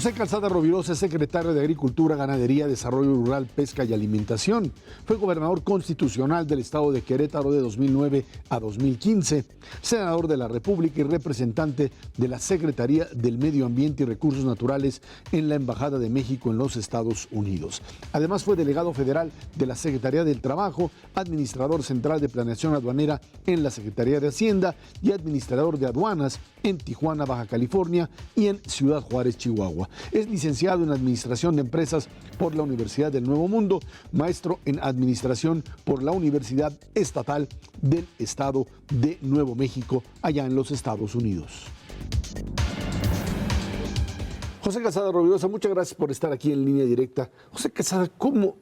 José Calzada Rovirosa es secretario de Agricultura, Ganadería, Desarrollo Rural, Pesca y Alimentación. Fue gobernador constitucional del estado de Querétaro de 2009 a 2015, senador de la República y representante de la Secretaría del Medio Ambiente y Recursos Naturales en la Embajada de México en los Estados Unidos. Además fue delegado federal de la Secretaría del Trabajo, administrador central de Planeación Aduanera en la Secretaría de Hacienda y administrador de aduanas en Tijuana, Baja California y en Ciudad Juárez, Chihuahua. Es licenciado en Administración de Empresas por la Universidad del Nuevo Mundo, maestro en Administración por la Universidad Estatal del Estado de Nuevo México, allá en los Estados Unidos. José Calzada Rovirosa, muchas gracias por estar aquí en Línea Directa. José Calzada, ¿cómo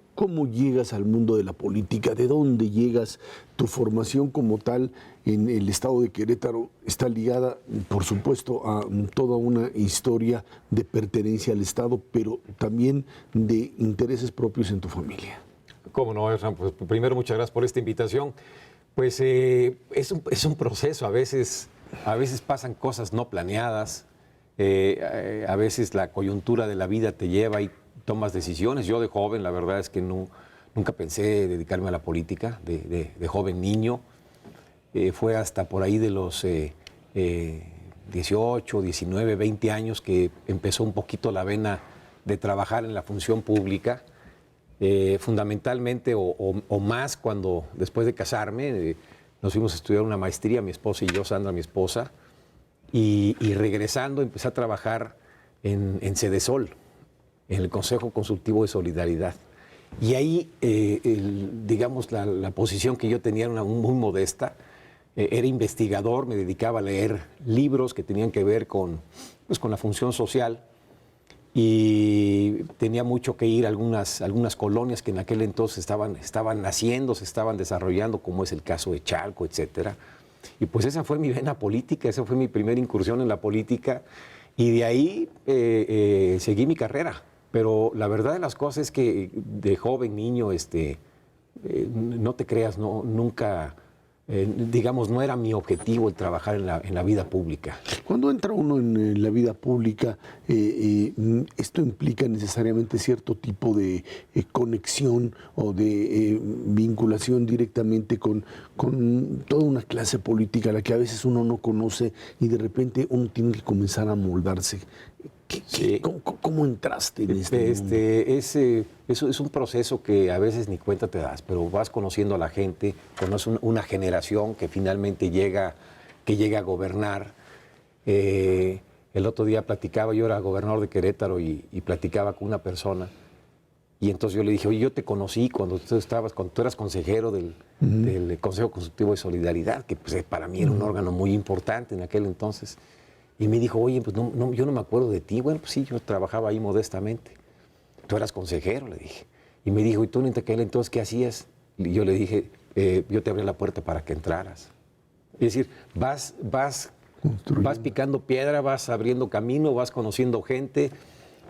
llegas al mundo de la política? ¿De dónde llegas? Tu formación como tal en el estado de Querétaro está ligada, por supuesto, a toda una historia de pertenencia al estado, pero también de intereses propios en tu familia. ¿Cómo no, Hernán? Pues primero, muchas gracias por esta invitación. Pues es un proceso, a veces pasan cosas no planeadas. A veces la coyuntura de la vida te lleva y tomas decisiones. Yo de joven, la verdad es que nunca pensé dedicarme a la política, de joven niño. Fue hasta por ahí de los 18, 19, 20 años que empezó un poquito la vena de trabajar en la función pública. Fundamentalmente o más cuando después de casarme nos fuimos a estudiar una maestría, mi esposa y yo, Sandra, mi esposa. Y regresando empecé a trabajar en Cedesol, en el Consejo Consultivo de Solidaridad. Y ahí, digamos, la posición que yo tenía era muy modesta. Era investigador, me dedicaba a leer libros que tenían que ver con la función social. Y tenía mucho que ir a algunas colonias que en aquel entonces estaban naciendo, se estaban desarrollando, como es el caso de Chalco, etcétera. Y pues esa fue mi vena política, esa fue mi primera incursión en la política y de ahí seguí mi carrera. Pero la verdad de las cosas es que de joven, niño, no te creas, nunca, digamos, no era mi objetivo el trabajar en la vida pública. Cuando entra uno en la vida pública, esto implica necesariamente cierto tipo de conexión o de vinculación directamente con toda una clase política a la que a veces uno no conoce y de repente uno tiene que comenzar a moldarse. Sí. ¿Cómo entraste en este mundo? Eso es un proceso que a veces ni cuenta te das, pero vas conociendo a la gente, conoces una generación que finalmente llega a gobernar. El otro día platicaba, yo era gobernador de Querétaro y platicaba con una persona y entonces yo le dije, oye, yo te conocí cuando tú eras consejero del Consejo Consultivo de Solidaridad, que pues, para mí era un órgano muy importante en aquel entonces. Y me dijo, oye, pues yo no me acuerdo de ti. Bueno, pues sí, yo trabajaba ahí modestamente. Tú eras consejero, le dije. Y me dijo, ¿y tú en aquel entonces qué hacías? Y yo le dije, yo te abrí la puerta para que entraras. Es decir, vas picando piedra, vas abriendo camino, vas conociendo gente,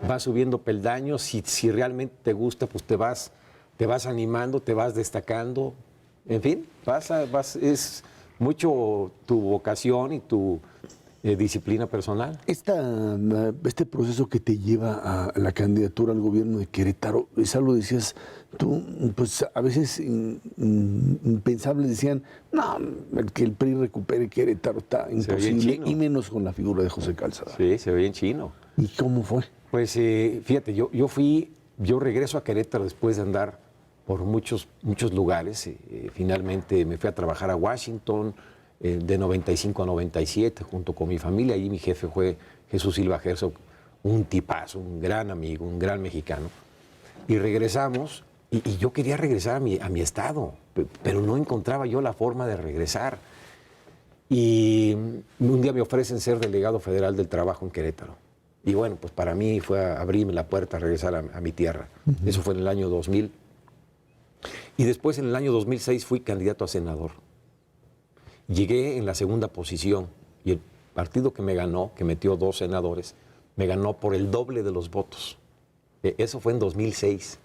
vas subiendo peldaños. Si realmente te gusta, pues te vas animando, te vas destacando. En fin, es mucho tu vocación y tu disciplina personal. Este proceso que te lleva a la candidatura al gobierno de Querétaro, es algo, decías tú, pues a veces impensables decían, no, que el PRI recupere Querétaro está imposible, y menos con la figura de José Calzada. Sí, se ve en chino. ¿Y cómo fue? Pues fíjate, yo regreso a Querétaro después de andar por muchos lugares. Finalmente me fui a trabajar a Washington, de 95 a 97, junto con mi familia. Allí mi jefe fue Jesús Silva Herzog, un tipazo, un gran amigo, un gran mexicano. Y regresamos, y yo quería regresar a mi estado, pero no encontraba yo la forma de regresar. Y un día me ofrecen ser delegado federal del trabajo en Querétaro. Y bueno, pues para mí fue abrirme la puerta a regresar a mi tierra. Eso fue en el año 2000. Y después, en el año 2006, fui candidato a senador. Llegué en la segunda posición y el partido que me ganó, que metió 2 senadores, me ganó por el doble de los votos. Eso fue en 2006.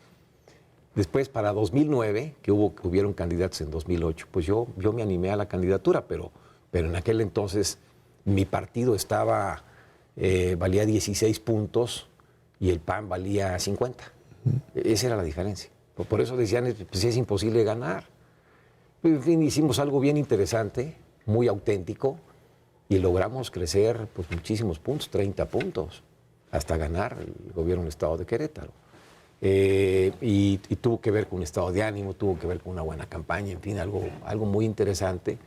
Después, para 2009, que hubieron candidatos en 2008, pues yo me animé a la candidatura, pero en aquel entonces mi partido valía 16 puntos y el PAN valía 50. Esa era la diferencia. Por eso decían, pues es imposible ganar. En fin, hicimos algo bien interesante, muy auténtico, y logramos crecer pues, muchísimos puntos, 30 puntos, hasta ganar el gobierno del Estado de Querétaro. Y tuvo que ver con un estado de ánimo, tuvo que ver con una buena campaña, en fin, algo muy interesante.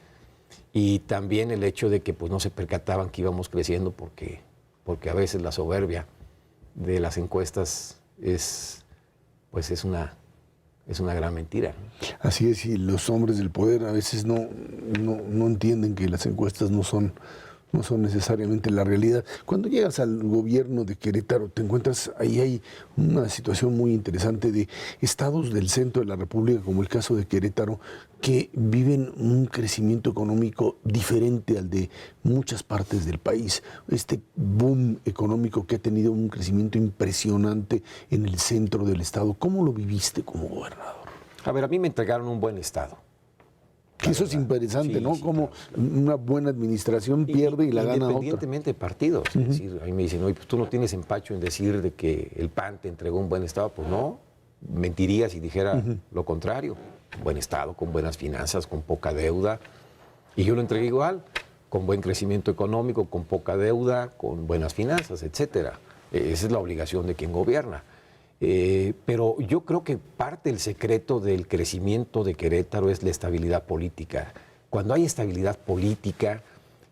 Y también el hecho de que pues, no se percataban que íbamos creciendo porque a veces la soberbia de las encuestas es una gran mentira. Así es, y los hombres del poder a veces no entienden que las encuestas no son necesariamente la realidad. Cuando llegas al gobierno de Querétaro, te encuentras, ahí hay una situación muy interesante de estados del centro de la República, como el caso de Querétaro, que viven un crecimiento económico diferente al de muchas partes del país. Este boom económico que ha tenido un crecimiento impresionante en el centro del estado, ¿cómo lo viviste como gobernador? A ver, a mí me entregaron un buen estado. Que eso es interesante, sí, ¿no? Sí, como claro. Una buena administración pierde y la gana otra. Independientemente de partidos. Es decir, a mí me dicen, oye, pues tú no tienes empacho en decir de que el PAN te entregó un buen estado. Pues no, mentiría si dijera lo contrario. Un buen estado, con buenas finanzas, con poca deuda. Y yo lo entregué igual, con buen crecimiento económico, con poca deuda, con buenas finanzas, etcétera. Esa es la obligación de quien gobierna. Pero yo creo que parte del secreto del crecimiento de Querétaro es la estabilidad política. Cuando hay estabilidad política,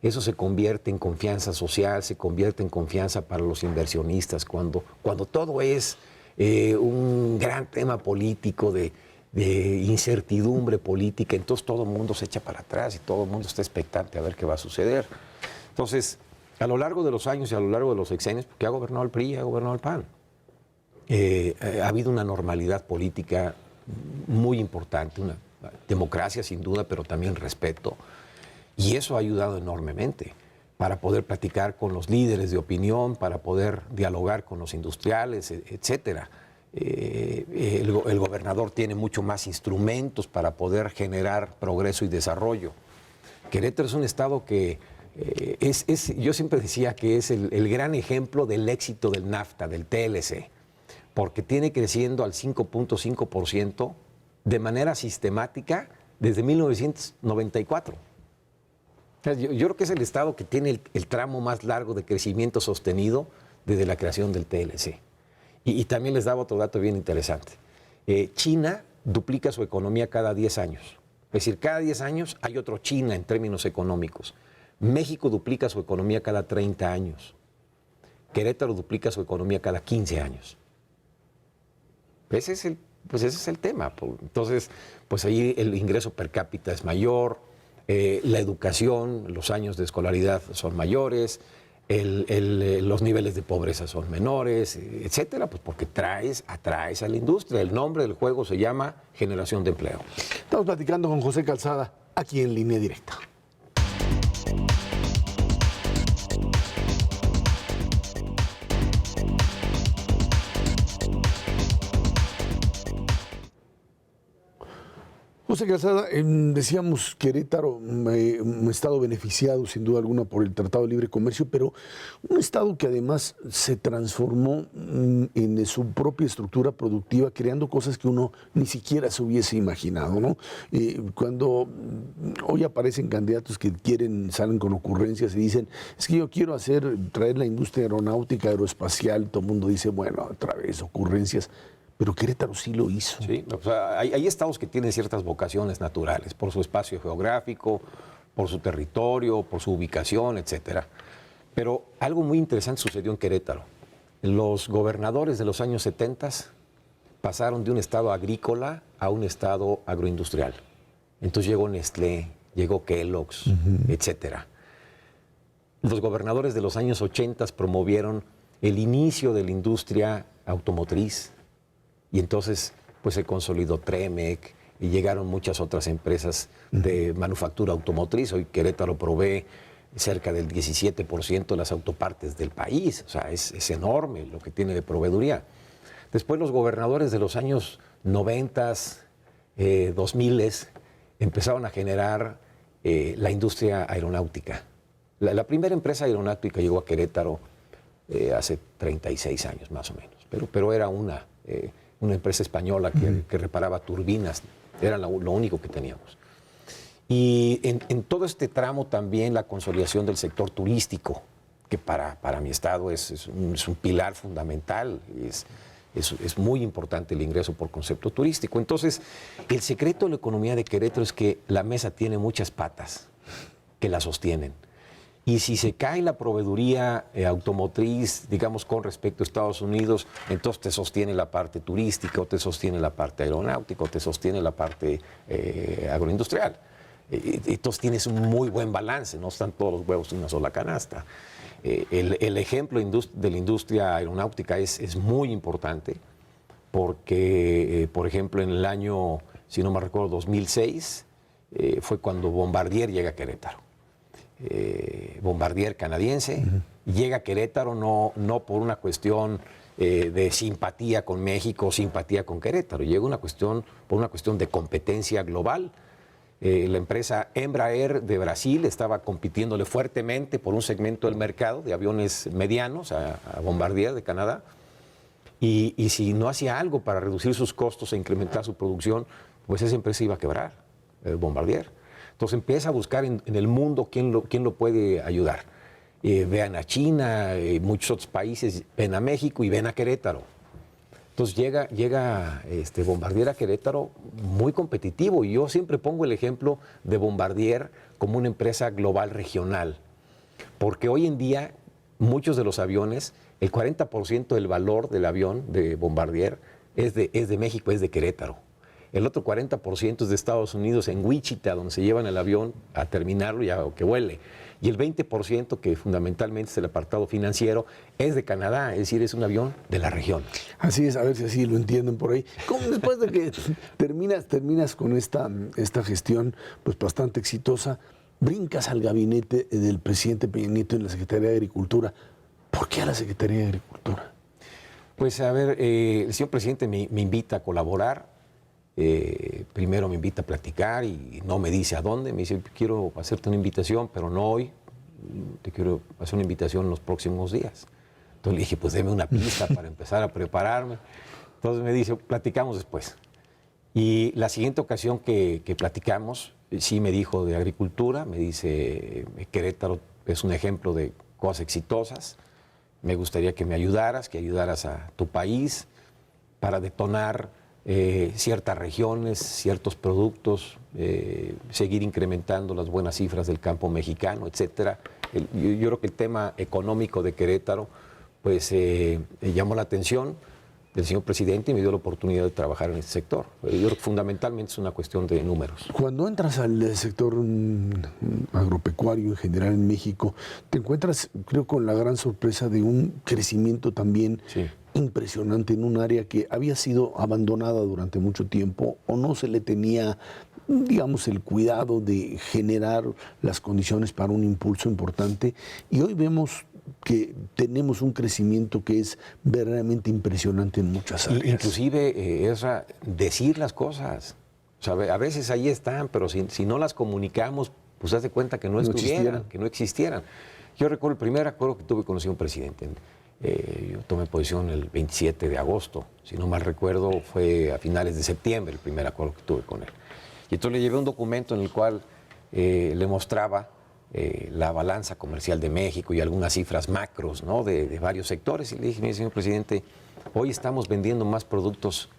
eso se convierte en confianza social, se convierte en confianza para los inversionistas. Cuando todo es un gran tema político de incertidumbre política, entonces todo el mundo se echa para atrás y todo el mundo está expectante a ver qué va a suceder. Entonces, a lo largo de los años y a lo largo de los sexenios, porque ha gobernado el PRI y ha gobernado el PAN, ha habido una normalidad política muy importante, una democracia sin duda, pero también respeto. Y eso ha ayudado enormemente para poder platicar con los líderes de opinión, para poder dialogar con los industriales, etcétera. El gobernador tiene mucho más instrumentos para poder generar progreso y desarrollo. Querétaro es un estado que yo siempre decía que es el gran ejemplo del éxito del NAFTA, del TLC, porque tiene creciendo al 5.5% de manera sistemática desde 1994. Yo creo que es el estado que tiene el tramo más largo de crecimiento sostenido desde la creación del TLC. Y también les daba otro dato bien interesante. China duplica su economía cada 10 años. Es decir, cada 10 años hay otro China en términos económicos. México duplica su economía cada 30 años. Querétaro duplica su economía cada 15 años. Ese es el tema. Entonces, pues ahí el ingreso per cápita es mayor, la educación, los años de escolaridad son mayores, los niveles de pobreza son menores, etcétera, pues porque atraes a la industria. El nombre del juego se llama generación de empleo. Estamos platicando con José Calzada, aquí en Línea Directa. José Calzada, decíamos Querétaro, un estado beneficiado sin duda alguna por el Tratado de Libre Comercio, pero un estado que además se transformó en su propia estructura productiva, creando cosas que uno ni siquiera se hubiese imaginado, ¿no? Cuando hoy aparecen candidatos que salen con ocurrencias y dicen, es que yo quiero traer la industria aeronáutica, aeroespacial, todo el mundo dice, bueno, otra vez ocurrencias. Pero Querétaro sí lo hizo. Sí, o sea, hay estados que tienen ciertas vocaciones naturales, por su espacio geográfico, por su territorio, por su ubicación, etcétera. Pero algo muy interesante sucedió en Querétaro. Los gobernadores de los años 70 pasaron de un estado agrícola a un estado agroindustrial. Entonces llegó Nestlé, llegó Kellogg's, etcétera. Los gobernadores de los años 80 promovieron el inicio de la industria automotriz. Y entonces pues se consolidó Tremec y llegaron muchas otras empresas de manufactura automotriz. Hoy Querétaro provee cerca del 17% de las autopartes del país. O sea, es enorme lo que tiene de proveeduría. Después los gobernadores de los años 90, 2000 empezaron a generar la industria aeronáutica. La primera empresa aeronáutica llegó a Querétaro hace 36 años más o menos. Pero era una empresa española que reparaba turbinas, era lo único que teníamos. Y en todo este tramo también la consolidación del sector turístico, que para mi estado es un pilar fundamental, es muy importante el ingreso por concepto turístico. Entonces, el secreto de la economía de Querétaro es que la mesa tiene muchas patas que la sostienen. Y si se cae la proveeduría automotriz, digamos, con respecto a Estados Unidos, entonces te sostiene la parte turística, o te sostiene la parte aeronáutica, o te sostiene la parte agroindustrial. Entonces tienes un muy buen balance, no están todos los huevos en una sola canasta. El ejemplo de la industria aeronáutica es muy importante porque, por ejemplo, en el año, si no me recuerdo, 2006, fue cuando Bombardier llega a Querétaro. Bombardier canadiense, llega a Querétaro no por una cuestión de simpatía con México o simpatía con Querétaro, llega por una cuestión de competencia global. La empresa Embraer de Brasil estaba compitiéndole fuertemente por un segmento del mercado de aviones medianos a Bombardier de Canadá, y si no hacía algo para reducir sus costos e incrementar su producción, pues esa empresa iba a quebrar, Bombardier. Entonces empieza a buscar en el mundo quién lo puede ayudar. Vean a China, muchos otros países, ven a México y ven a Querétaro. Entonces llega Bombardier a Querétaro muy competitivo, y yo siempre pongo el ejemplo de Bombardier como una empresa global regional, porque hoy en día muchos de los aviones, el 40% del valor del avión de Bombardier es de México, es de Querétaro. El otro 40% es de Estados Unidos, en Wichita, donde se llevan el avión a terminarlo y a que vuele. Y el 20%, que fundamentalmente es el apartado financiero, es de Canadá, es decir, es un avión de la región. Así es, a ver si así lo entienden por ahí. ¿Cómo después de que terminas con esta gestión pues bastante exitosa, brincas al gabinete del presidente Peña Nieto en la Secretaría de Agricultura? ¿Por qué a la Secretaría de Agricultura? Pues a ver, el señor presidente me invita a colaborar. Primero me invita a platicar y no me dice a dónde. Me dice, quiero hacerte una invitación, pero no hoy. Te quiero hacer una invitación en los próximos días. Entonces le dije, pues deme una pista para empezar a prepararme. Entonces me dice, platicamos después. Y la siguiente ocasión que platicamos, sí me dijo de agricultura, me dice, Querétaro es un ejemplo de cosas exitosas. Me gustaría que me ayudaras, que ayudaras a tu país para detonar ciertas regiones, ciertos productos, seguir incrementando las buenas cifras del campo mexicano, etcétera. Yo creo que el tema económico de Querétaro pues llamó la atención del señor presidente y me dio la oportunidad de trabajar en este sector. Yo creo que fundamentalmente es una cuestión de números. Cuando entras al sector agropecuario en general en México, te encuentras, creo, con la gran sorpresa de un crecimiento también impresionante en un área que había sido abandonada durante mucho tiempo o no se le tenía, digamos, el cuidado de generar las condiciones para un impulso importante, y hoy vemos que tenemos un crecimiento que es verdaderamente impresionante en muchas áreas. Inclusive, decir las cosas. O sea, a veces ahí están, pero si no las comunicamos, pues haz de cuenta que no estuvieran, que no existieran. Yo recuerdo el primer acuerdo que tuve con el señor presidente. Yo tomé posición el 27 de agosto, si no mal recuerdo, fue a finales de septiembre el primer acuerdo que tuve con él. Y entonces le llevé un documento en el cual le mostraba la balanza comercial de México y algunas cifras macros, ¿no?, de varios sectores. Y le dije, mire, señor presidente, hoy estamos vendiendo más productos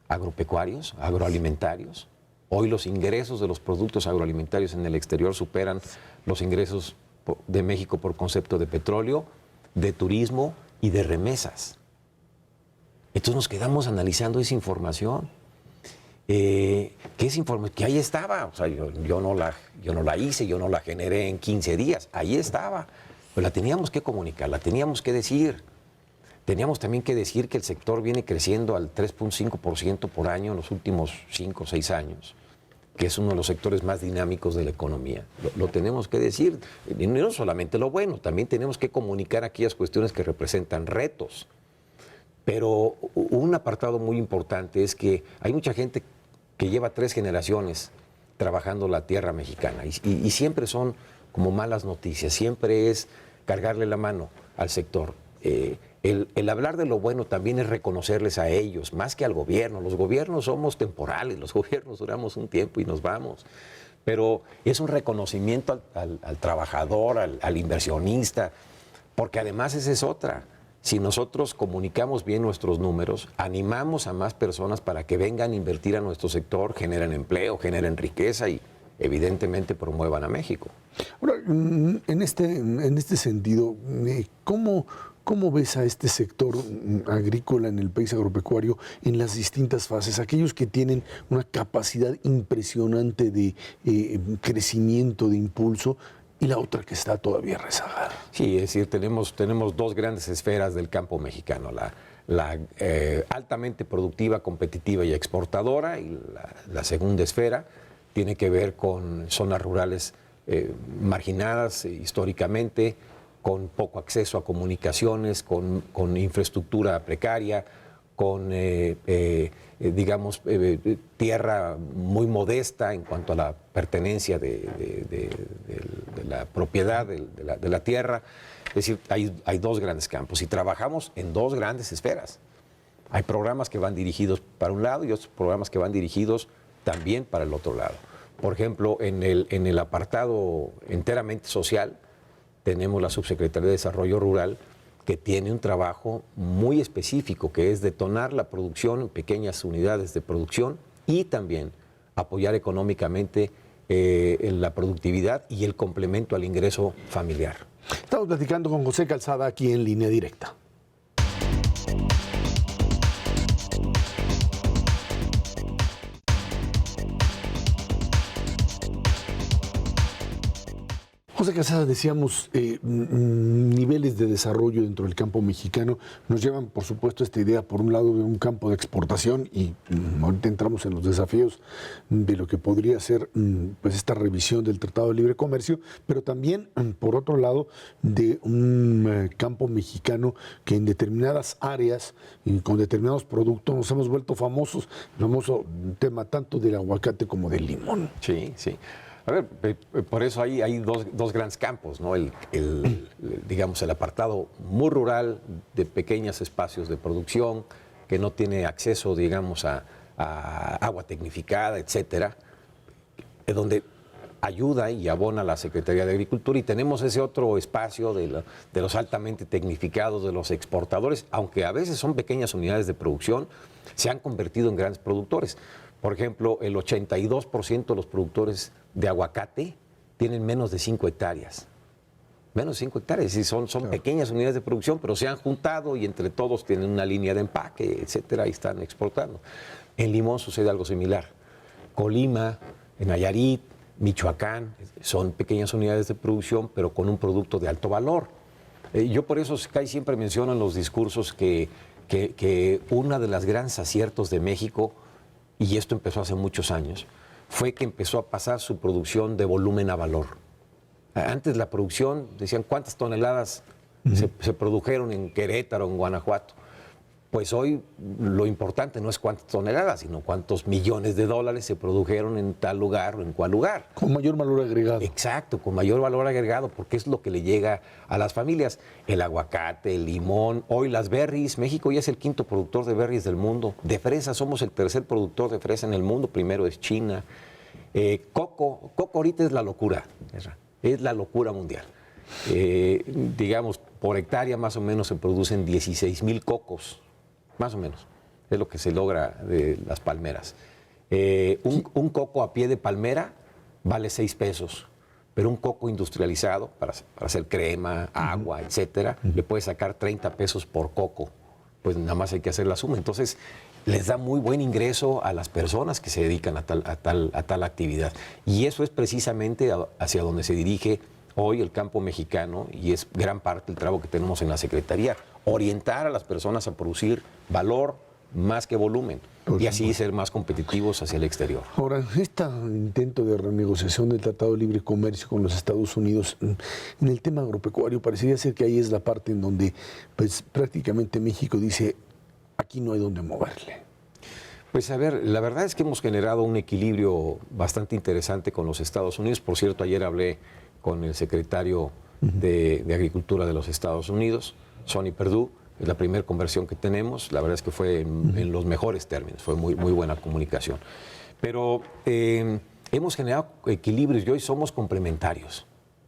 agropecuarios, agroalimentarios. Hoy los ingresos de los productos agroalimentarios en el exterior superan los ingresos de México por concepto de petróleo, de turismo y de remesas. Entonces nos quedamos analizando esa información. Que es información que ahí estaba. O sea, yo no la hice, yo no la generé en 15 días. Ahí estaba. Pero la teníamos que comunicar, la teníamos que decir. Teníamos también que decir que el sector viene creciendo al 3.5% por año en los últimos 5 o 6 años, que es uno de los sectores más dinámicos de la economía. Lo tenemos que decir. Y no solamente lo bueno, también tenemos que comunicar aquellas cuestiones que representan retos. Pero un apartado muy importante es que hay mucha gente que lleva 3 generaciones trabajando la tierra mexicana y siempre son como malas noticias, siempre es cargarle la mano al sector. el hablar de lo bueno también es reconocerles a ellos, más que al gobierno. Los gobiernos somos temporales, los gobiernos duramos un tiempo y nos vamos. Pero es un reconocimiento al trabajador, al inversionista, porque además esa es otra. Si nosotros comunicamos bien nuestros números, animamos a más personas para que vengan a invertir a nuestro sector, generen empleo, generen riqueza y evidentemente promuevan a México. Ahora, en este sentido, ¿cómo ves a este sector agrícola en el país agropecuario en las distintas fases? Aquellos que tienen una capacidad impresionante de crecimiento, de impulso, y la otra que está todavía rezagada. Sí, es decir, tenemos dos grandes esferas del campo mexicano, la altamente productiva, competitiva y exportadora, y la segunda esfera tiene que ver con zonas rurales marginadas históricamente, con poco acceso a comunicaciones, con infraestructura precaria, con, digamos, tierra muy modesta en cuanto a la pertenencia de la propiedad de la tierra. Es decir, hay dos grandes campos y trabajamos en dos grandes esferas. Hay programas que van dirigidos para un lado y otros programas que van dirigidos también para el otro lado. Por ejemplo, en el apartado enteramente social, tenemos la Subsecretaría de Desarrollo Rural, que tiene un trabajo muy específico, que es detonar la producción en pequeñas unidades de producción y también apoyar económicamente la productividad y el complemento al ingreso familiar. Estamos platicando con José Calzada aquí en Línea Directa. José Calzada, decíamos, niveles de desarrollo dentro del campo mexicano nos llevan, por supuesto, a esta idea, por un lado, de un campo de exportación y ahorita entramos en los desafíos de lo que podría ser pues esta revisión del Tratado de Libre Comercio, pero también, por otro lado, de un campo mexicano que en determinadas áreas y con determinados productos nos hemos vuelto famosos, el famoso tema tanto del aguacate como del limón. Sí, sí. A ver, por eso hay dos grandes campos, ¿no? Digamos, el apartado muy rural de pequeños espacios de producción que no tiene acceso, digamos, a agua tecnificada, etcétera, donde ayuda y abona la Secretaría de Agricultura, y tenemos ese otro espacio de los altamente tecnificados, de los exportadores, aunque a veces son pequeñas unidades de producción, se han convertido en grandes productores. Por ejemplo, el 82% de los productores de aguacate tienen menos de 5 hectáreas. Menos de 5 hectáreas, y son claro, pequeñas unidades de producción, pero se han juntado y entre todos tienen una línea de empaque, etcétera, y están exportando. En limón sucede algo similar. Colima, en Nayarit, Michoacán, son pequeñas unidades de producción, pero con un producto de alto valor. Yo por eso casi siempre menciono en los discursos que una de las grandes aciertos de México, y esto empezó hace muchos años, fue que empezó a pasar su producción de volumen a valor. Antes la producción, decían cuántas toneladas se produjeron en Querétaro, en Guanajuato. Pues hoy lo importante no es cuántas toneladas, sino cuántos millones de dólares se produjeron en tal lugar o en cual lugar. Con mayor valor agregado. Exacto, con mayor valor agregado, porque es lo que le llega a las familias. El aguacate, el limón, hoy las berries. México ya es el 5º productor de berries del mundo. De fresa somos el 3er productor de fresa en el mundo. Primero es China. Coco ahorita es la locura. Es la locura mundial. Digamos, por hectárea más o menos se producen 16,000 cocos. Más o menos, es lo que se logra de las palmeras. Un coco a pie de palmera vale 6 pesos, pero un coco industrializado, para hacer crema, agua, etcétera, le puede sacar 30 pesos por coco. Pues nada más hay que hacer la suma. Entonces, les da muy buen ingreso a las personas que se dedican a tal actividad. Y eso es precisamente hacia donde se dirige hoy el campo mexicano, y es gran parte del trabajo que tenemos en la Secretaría, orientar a las personas a producir valor más que volumen, y así ser más competitivos hacia el exterior. Ahora, este intento de renegociación del Tratado de Libre Comercio con los Estados Unidos, en el tema agropecuario, parecería ser que ahí es la parte en donde pues, prácticamente México dice, aquí no hay donde moverle. Pues a ver, la verdad es que hemos generado un equilibrio bastante interesante con los Estados Unidos. Por cierto, ayer hablé con el secretario de agricultura de los Estados Unidos, Sony Perdue. Es la primera conversión que tenemos. La verdad es que fue en los mejores términos, fue muy buena comunicación. Pero hemos generado equilibrios y hoy somos complementarios.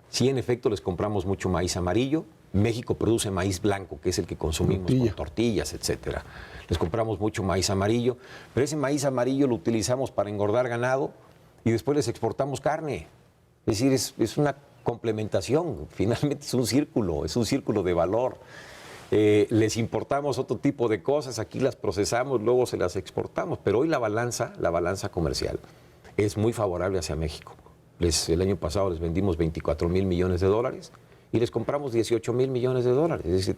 Sí, en efecto, les compramos mucho maíz amarillo. México produce maíz blanco, que es el que consumimos con tortillas, etcétera. Les compramos mucho maíz amarillo, pero ese maíz amarillo lo utilizamos para engordar ganado y después les exportamos carne. Es decir, es una complementación, finalmente es un círculo de valor. Les importamos otro tipo de cosas, aquí las procesamos, luego se las exportamos, pero hoy la balanza comercial es muy favorable hacia México. El año pasado les vendimos 24,000 millones de dólares y les compramos 18,000 millones de dólares. Es decir,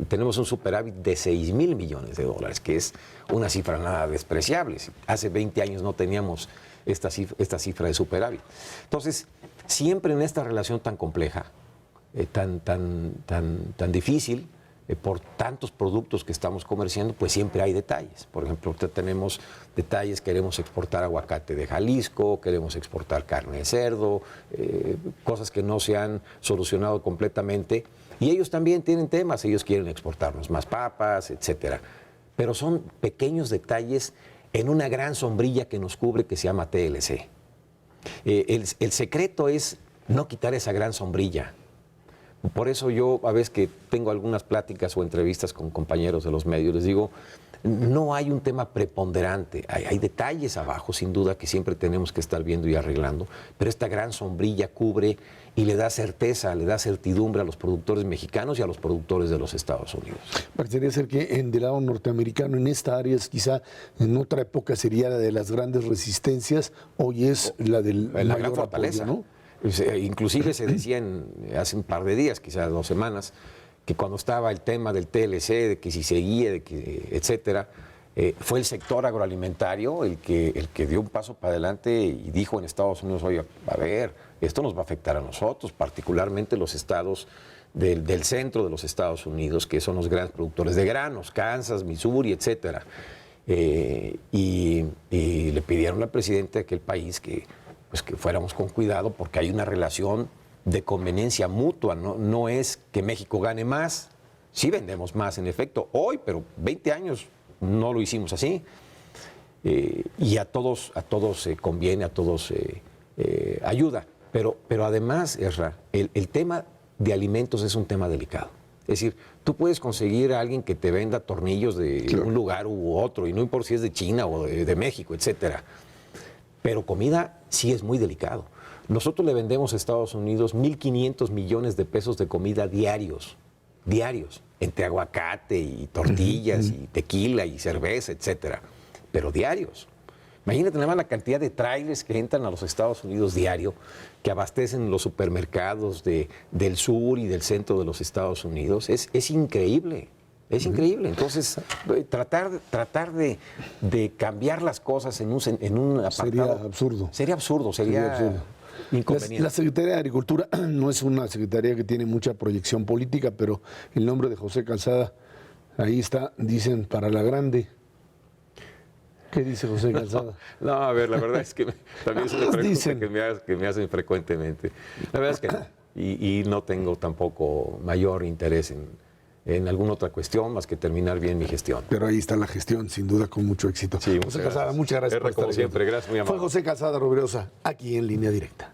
tenemos un superávit de 6,000 millones de dólares, que es una cifra nada despreciable. Hace 20 años no teníamos esta cifra de superávit. Entonces, siempre en esta relación tan compleja, tan difícil, por tantos productos que estamos comerciando, pues siempre hay detalles. Por ejemplo, tenemos detalles, queremos exportar aguacate de Jalisco, queremos exportar carne de cerdo, cosas que no se han solucionado completamente. Y ellos también tienen temas, ellos quieren exportarnos más papas, etcétera. Pero son pequeños detalles en una gran sombrilla que nos cubre que se llama TLC. El secreto es no quitar esa gran sombrilla. Por eso yo, a veces que tengo algunas pláticas o entrevistas con compañeros de los medios, les digo, no hay un tema preponderante, hay detalles abajo, sin duda, que siempre tenemos que estar viendo y arreglando, pero esta gran sombrilla cubre y le da certeza, le da certidumbre a los productores mexicanos y a los productores de los Estados Unidos. Parecería ser que del lado norteamericano, en esta área, quizá en otra época sería la de las grandes resistencias, hoy es la del la gran fortaleza, apoyo, ¿no? Inclusive se decía hace un par de días, quizás 2 semanas, que cuando estaba el tema del TLC, de que si seguía, etcétera, fue el sector agroalimentario el que dio un paso para adelante y dijo en Estados Unidos, oye, a ver, esto nos va a afectar a nosotros, particularmente los estados del centro de los Estados Unidos, que son los grandes productores de granos, Kansas, Missouri, etcétera. Y le pidieron al presidente de aquel país que fuéramos con cuidado porque hay una relación de conveniencia mutua, no es que México gane más, sí vendemos más en efecto hoy, pero 20 años no lo hicimos así. Y a todos conviene, a todos ayuda. Pero además, Ezra, el tema de alimentos es un tema delicado. Es decir, tú puedes conseguir a alguien que te venda tornillos de un lugar u otro, y no importa si es de China o de México, etcétera. Pero comida sí es muy delicado. Nosotros le vendemos a Estados Unidos 1,500 millones de pesos de comida diarios, entre aguacate y tortillas y tequila y cerveza, etcétera, pero diarios. Imagínate nada más la cantidad de trailers que entran a los Estados Unidos diario, que abastecen los supermercados del sur y del centro de los Estados Unidos. Es increíble. Es increíble. Entonces, tratar de cambiar las cosas en un apartado... Sería absurdo. Sería inconveniente. La Secretaría de Agricultura no es una secretaría que tiene mucha proyección política, pero el nombre de José Calzada, ahí está, dicen, para la grande. ¿Qué dice José Calzada? No, a ver, la verdad es que también es una pregunta que me hacen frecuentemente. La verdad es que no. Y no tengo tampoco mayor interés en alguna otra cuestión más que terminar bien mi gestión. Pero ahí está la gestión, sin duda, con mucho éxito. Sí, José Calzada, muchas gracias por estar como siempre, gracias, muy amable. Fue José Calzada Rovirosa, aquí en Línea Directa.